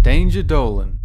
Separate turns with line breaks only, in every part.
Danger Dolan.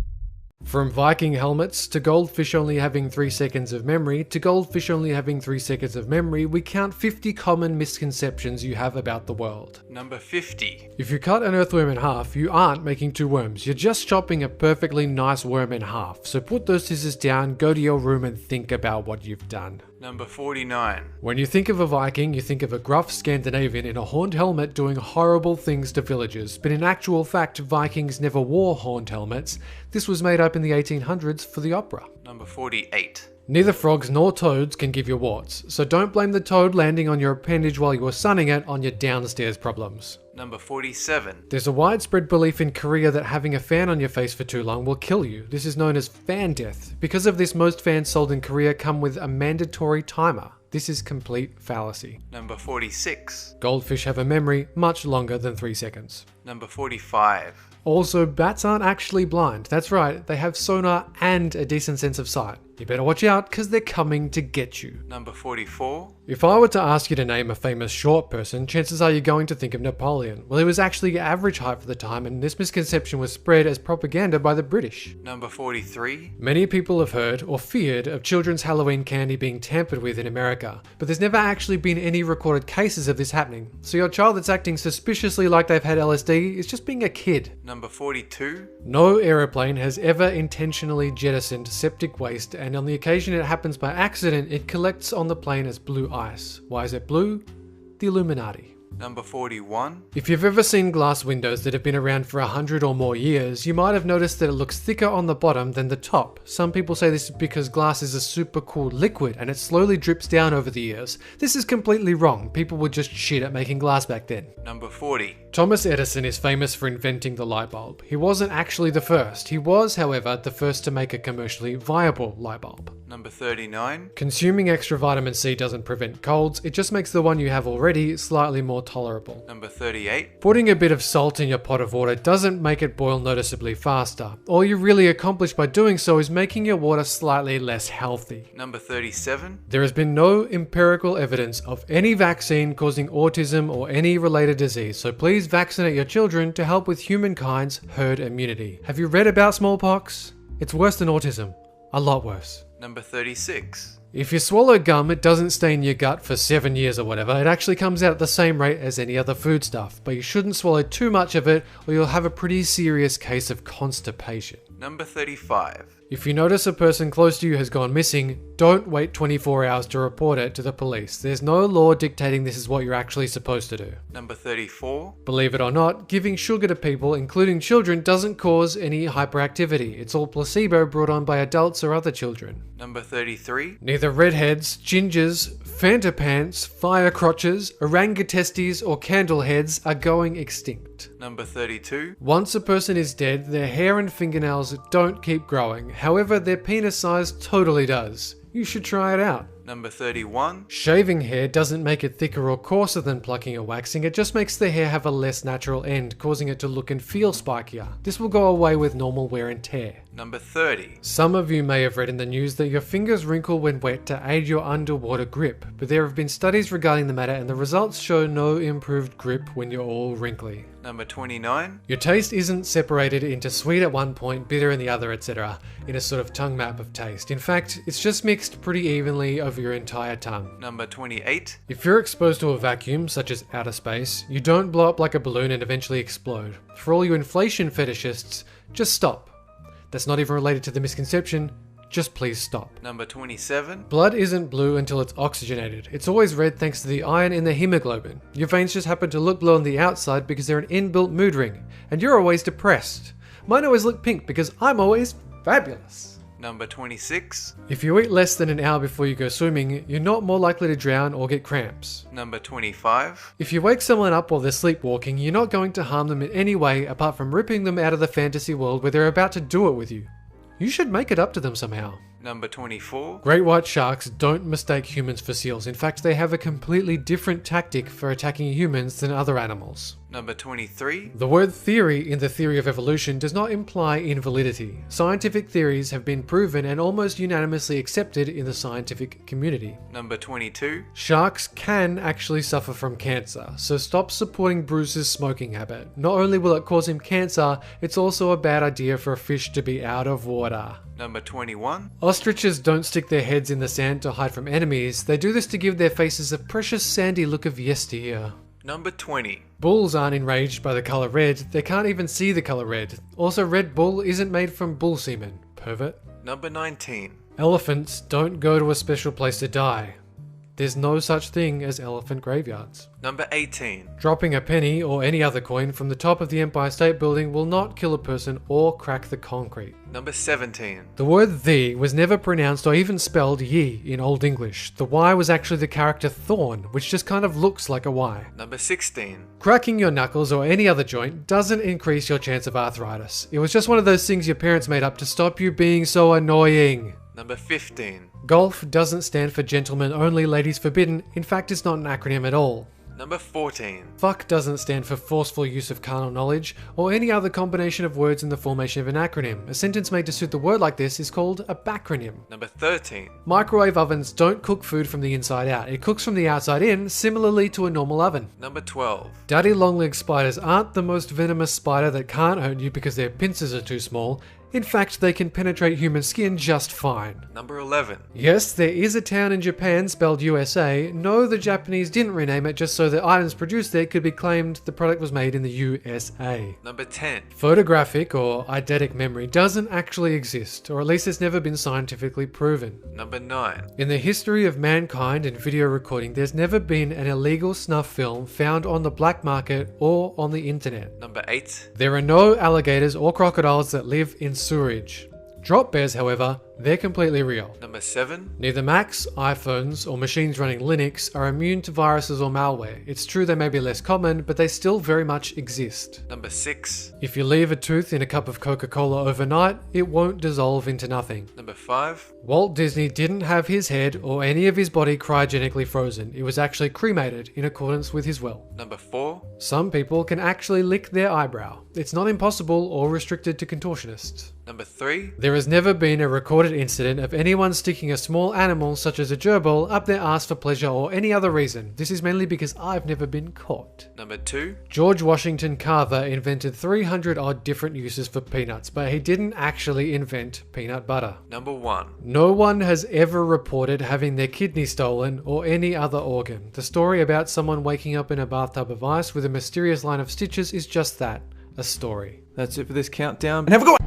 From Viking helmets to goldfish only having 3 seconds of memory to goldfish only having 3 seconds of memory, we count 50 common misconceptions you have about the world.
Number 50.
If you cut an earthworm in half, you aren't making 2 worms, you're just chopping a perfectly nice worm in half. So put those scissors down, go to your room and think about what you've done.
Number 49.
When you think of a Viking, you think of a gruff Scandinavian in a horned helmet doing horrible things to villagers, but in actual fact, Vikings never wore horned helmets. This was made up in the 1800s for the opera.
Number 48.
Neither frogs nor toads can give you warts, so don't blame the toad landing on your appendage while you were sunning it on your downstairs problems.
Number 47.
There's a widespread belief in Korea that having a fan on your face for too long will kill you. This is known as fan death. Because of this, most fans sold in Korea come with a mandatory timer. This is complete fallacy.
Number 46.
Goldfish have a memory much longer than 3 seconds.
Number 45.
Also, bats aren't actually blind. That's right, they have sonar and a decent sense of sight. You better watch out because they're coming to get you.
Number 44.
If I were to ask you to name a famous short person, chances are you're going to think of Napoleon. Well, he was actually average height for the time, and this misconception was spread as propaganda by the British.
Number 43.
Many people have heard or feared of children's Halloween candy being tampered with in America, but there's never actually been any recorded cases of this happening. So your child that's acting suspiciously like they've had LSD is just being a kid.
Number 42.
No aeroplane has ever intentionally jettisoned septic waste, and on the occasion it happens by accident, it collects on the plane as blue ice. Why is it blue? The Illuminati.
Number 41.
If you've ever seen glass windows that have been around for 100 or more years, you might have noticed that it looks thicker on the bottom than the top. Some people say this is because glass is a super cool liquid and it slowly drips down over the years. This is completely wrong. People were just shit at making glass back then.
Number 40.
Thomas Edison is famous for inventing the light bulb. He wasn't actually the first. He was, however, the first to make a commercially viable light bulb.
Number 39.
Consuming extra vitamin C doesn't prevent colds, it just makes the one you have already slightly more tolerable.
Number 38.
Putting a bit of salt in your pot of water doesn't make it boil noticeably faster. All you really accomplish by doing so is making your water slightly less healthy.
Number 37.
There has been no empirical evidence of any vaccine causing autism or any related disease, so please vaccinate your children to help with humankind's herd immunity. Have you read about smallpox? It's worse than autism. A lot worse.
Number 36.
If you swallow gum, it doesn't stay in your gut for 7 years or whatever. It actually comes out at the same rate as any other food stuff, but you shouldn't swallow too much of it or you'll have a pretty serious case of constipation.
Number 35.
If you notice a person close to you has gone missing, don't wait 24 hours to report it to the police. There's no law dictating this is what you're actually supposed to do.
Number 34.
Believe it or not, giving sugar to people, including children, doesn't cause any hyperactivity. It's all placebo brought on by adults or other children.
Number 33.
Neither redheads, gingers, Fanta pants, fire crotches, orangutestes, or candle heads are going extinct.
Number 32.
Once a person is dead, their hair and fingernails don't keep growing. However, their penis size totally does. You should try it out.
Number 31.
Shaving hair doesn't make it thicker or coarser than plucking or waxing, it just makes the hair have a less natural end, causing it to look and feel spikier. This will go away with normal wear and tear.
Number 30.
Some of you may have read in the news that your fingers wrinkle when wet to aid your underwater grip, but there have been studies regarding the matter and the results show no improved grip when you're all wrinkly.
Number 29.
Your taste isn't separated into sweet at one point, bitter in the other, etc. in a sort of tongue map of taste. In fact, it's just mixed pretty evenly over your entire tongue.
Number 28.
If you're exposed to a vacuum, such as outer space, you don't blow up like a balloon and eventually explode. For all you inflation fetishists, just stop. That's not even related to the misconception. Just please stop.
Number 27.
Blood isn't blue until it's oxygenated. It's always red thanks to the iron in the hemoglobin. Your veins just happen to look blue on the outside because they're an inbuilt mood ring. And you're always depressed. Mine always look pink because I'm always fabulous.
Number 26.
If you eat less than an hour before you go swimming, you're not more likely to drown or get cramps.
Number 25.
If you wake someone up while they're sleepwalking, you're not going to harm them in any way apart from ripping them out of the fantasy world where they're about to do it with you. You should make it up to them somehow.
Number 24.
Great white sharks don't mistake humans for seals. In fact, they have a completely different tactic for attacking humans than other animals.
Number 23.
The word theory in the theory of evolution does not imply invalidity. Scientific theories have been proven and almost unanimously accepted in the scientific community.
Number 22.
Sharks can actually suffer from cancer, so stop supporting Bruce's smoking habit. Not only will it cause him cancer, it's also a bad idea for a fish to be out of water.
Number 21.
Ostriches don't stick their heads in the sand to hide from enemies, they do this to give their faces a precious sandy look of yesteryear.
Number 20.
Bulls aren't enraged by the colour red, they can't even see the colour red. Also, Red Bull isn't made from bull semen. Pervert.
Number 19.
Elephants don't go to a special place to die. There's no such thing as elephant graveyards.
Number 18.
Dropping a penny or any other coin from the top of the Empire State Building will not kill a person or crack the concrete.
Number 17.
The word "thee" was never pronounced or even spelled "ye" in Old English. The Y was actually the character thorn, which just kind of looks like a Y.
Number 16.
Cracking your knuckles or any other joint doesn't increase your chance of arthritis. It was just one of those things your parents made up to stop you being so annoying.
Number 15.
Golf doesn't stand for gentlemen only, ladies forbidden. In fact, it's not an acronym at all.
Number 14.
Fuck doesn't stand for forceful use of carnal knowledge, or any other combination of words in the formation of an acronym. A sentence made to suit the word like this is called a backronym.
Number 13.
Microwave ovens don't cook food from the inside out. It cooks from the outside in, similarly to a normal oven.
Number 12.
Daddy long-legged spiders aren't the most venomous spider that can't hurt you because their pincers are too small. In fact, they can penetrate human skin just fine.
Number 11.
Yes, there is a town in Japan spelled USA. No, the Japanese didn't rename it just so the items produced there could be claimed the product was made in the USA.
Number 10.
Photographic or eidetic memory doesn't actually exist, or at least it's never been scientifically proven.
Number 9.
In the history of mankind and video recording, there's never been an illegal snuff film found on the black market or on the internet.
Number 8.
There are no alligators or crocodiles that live in sewerage. Drop bears, however, they're completely real.
Number 7.
Neither Macs, iPhones, or machines running Linux are immune to viruses or malware. It's true they may be less common, but they still very much exist.
Number 6.
If you leave a tooth in a cup of Coca-Cola overnight, it won't dissolve into nothing.
Number 5.
Walt Disney didn't have his head or any of his body cryogenically frozen. It was actually cremated in accordance with his will.
Number 4.
Some people can actually lick their eyebrow. It's not impossible or restricted to contortionists.
Number 3.
There has never been a recorded incident of anyone sticking a small animal such as a gerbil up their ass for pleasure or any other reason. This is mainly because I've never been caught.
Number 2.
George Washington Carver invented 300 odd different uses for peanuts, but he didn't actually invent peanut butter.
Number 1.
No one has ever reported having their kidney stolen or any other organ. The story about someone waking up in a bathtub of ice with a mysterious line of stitches is just that, a story.
That's it for this countdown. And have a good one!